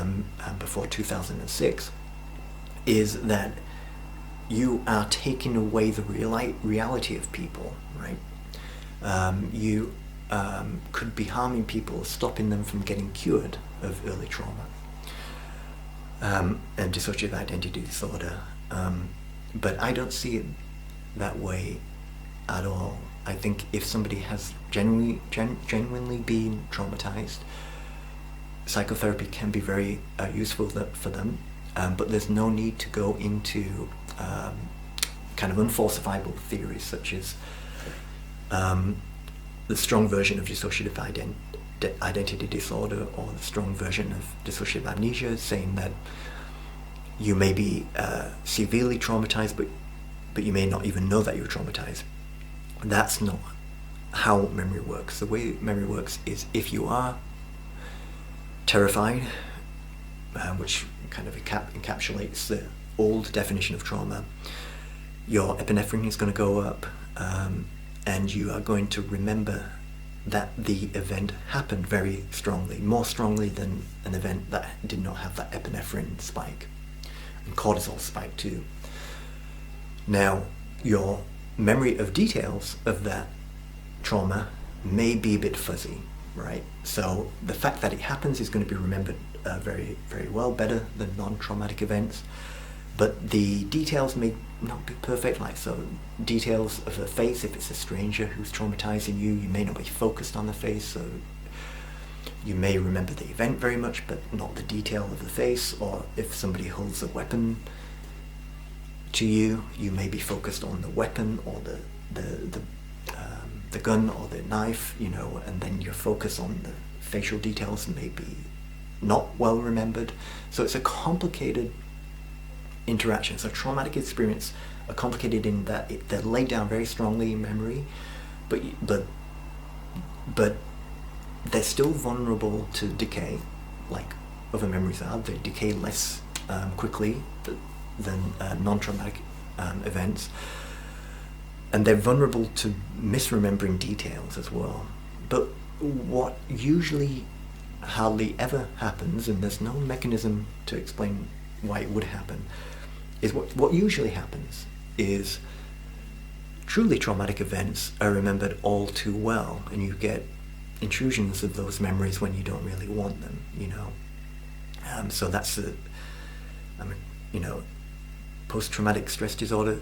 before 2006, is that you are taking away the reality of people, right? You could be harming people, stopping them from getting cured of early trauma and dissociative identity disorder. But I don't see it that way at all. I think if somebody has genuinely been traumatized, psychotherapy can be very useful for them, but there's no need to go into kind of unfalsifiable theories such as the strong version of dissociative identity disorder, or the strong version of dissociative amnesia, saying that you may be severely traumatized, but you may not even know that you're traumatized. That's not how memory works. The way memory works is if you are terrified, which kind of encapsulates the old definition of trauma, your epinephrine is going to go up, and you are going to remember that the event happened very strongly, more strongly than an event that did not have that epinephrine spike, and cortisol spike too. Now, your memory of details of that trauma may be a bit fuzzy, right? So the fact that it happens is going to be remembered very, very well, better than non-traumatic events. But the details may not be perfect, like so details of a face, if it's a stranger who's traumatizing you, you may not be focused on the face, so you may remember the event very much, but not the detail of the face. Or if somebody holds a weapon to you, you may be focused on the weapon or the gun or the knife, you know, and then your focus on the facial details may be not well remembered. So it's a complicated interaction. So traumatic experience are complicated in that they're laid down very strongly in memory, but they're still vulnerable to decay, like other memories are. They decay less quickly than non-traumatic events, and they're vulnerable to misremembering details as well. But what usually hardly ever happens, and there's no mechanism to explain why it would happen, is what usually happens is truly traumatic events are remembered all too well, and you get intrusions of those memories when you don't really want them, you know. So that's the, you know, post-traumatic stress disorder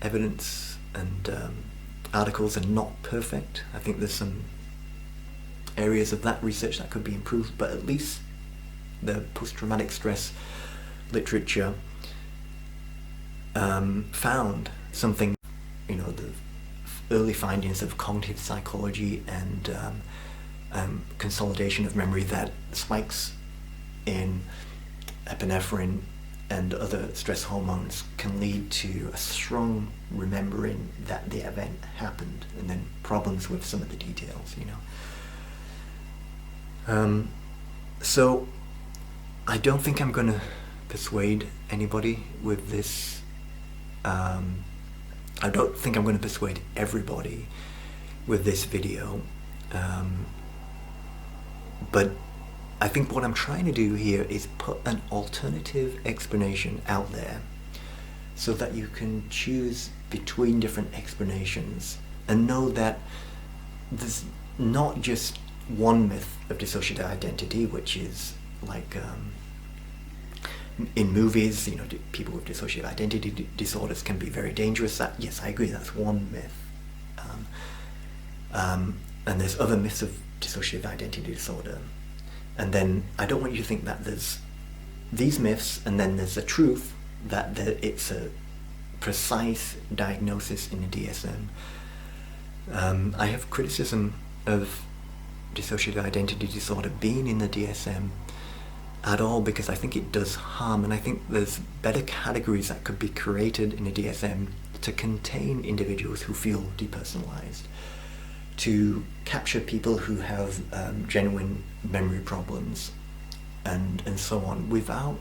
evidence and articles are not perfect. I think there's some areas of that research that could be improved, but at least the post-traumatic stress literature found something, the early findings of cognitive psychology and consolidation of memory, that spikes in epinephrine and other stress hormones can lead to a strong remembering that the event happened, and then problems with some of the details, So I don't think I'm going to persuade anybody with this. I don't think I'm going to persuade everybody with this video. But I think what I'm trying to do here is put an alternative explanation out there so that you can choose between different explanations and know that there's not just one myth of dissociative identity, which is like in movies, people with dissociative identity disorders can be very dangerous. Yes, I agree, that's one myth. And there's other myths of dissociative identity disorder. And then I don't want you to think that there's these myths and then there's the truth, that it's a precise diagnosis in the DSM. I have criticism of dissociative identity disorder being in the DSM at all, because I think it does harm, and I think there's better categories that could be created in the DSM to contain individuals who feel depersonalized, to capture people who have genuine memory problems and so on, without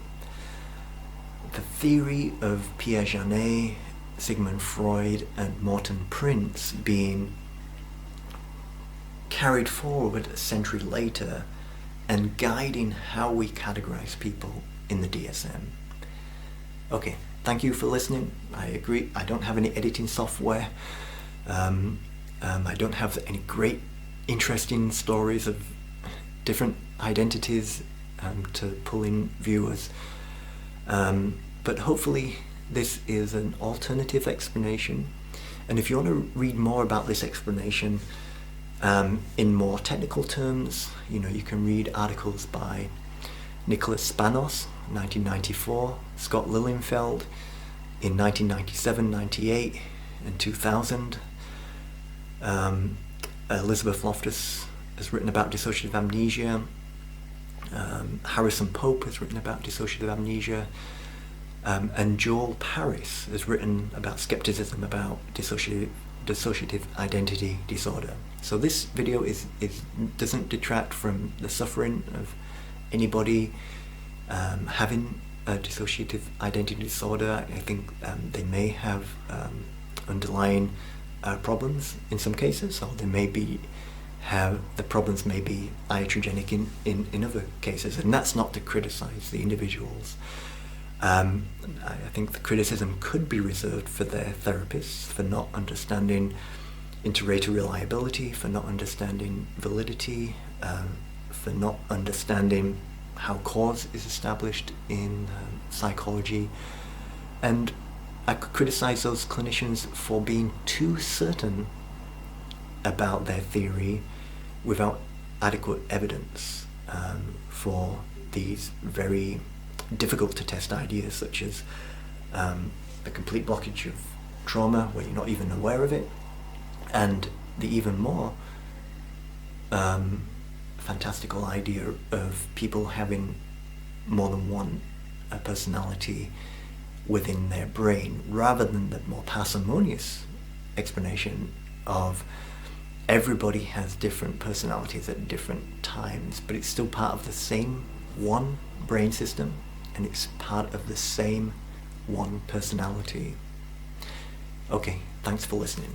the theory of Pierre Janet, Sigmund Freud and Morton Prince being carried forward a century later and guiding how we categorize people in the DSM. Okay, thank you for listening. I agree, I don't have any editing software. I don't have any great interesting stories of different identities to pull in viewers. But hopefully this is an alternative explanation. And if you want to read more about this explanation in more technical terms, you can read articles by Nicholas Spanos, 1994, Scott Lilienfeld in 1997, 98, and 2000. Elizabeth Loftus has written about dissociative amnesia. Harrison Pope has written about dissociative amnesia. And Joel Paris has written about skepticism about dissociative identity disorder. So this video doesn't detract from the suffering of anybody having a dissociative identity disorder. I think they may have underlying problems in some cases, or they may have the problems may be iatrogenic in other cases, and that's not to criticize the individuals. I think the criticism could be reserved for their therapists for not understanding inter-rater reliability, for not understanding validity, for not understanding how cause is established in psychology. And I could criticize those clinicians for being too certain about their theory without adequate evidence for these very difficult to test ideas, such as the complete blockage of trauma where you're not even aware of it, and the even more fantastical idea of people having more than one personality within their brain, rather than the more parsimonious explanation of everybody has different personalities at different times, but it's still part of the same one brain system, and it's part of the same one personality. Okay, thanks for listening.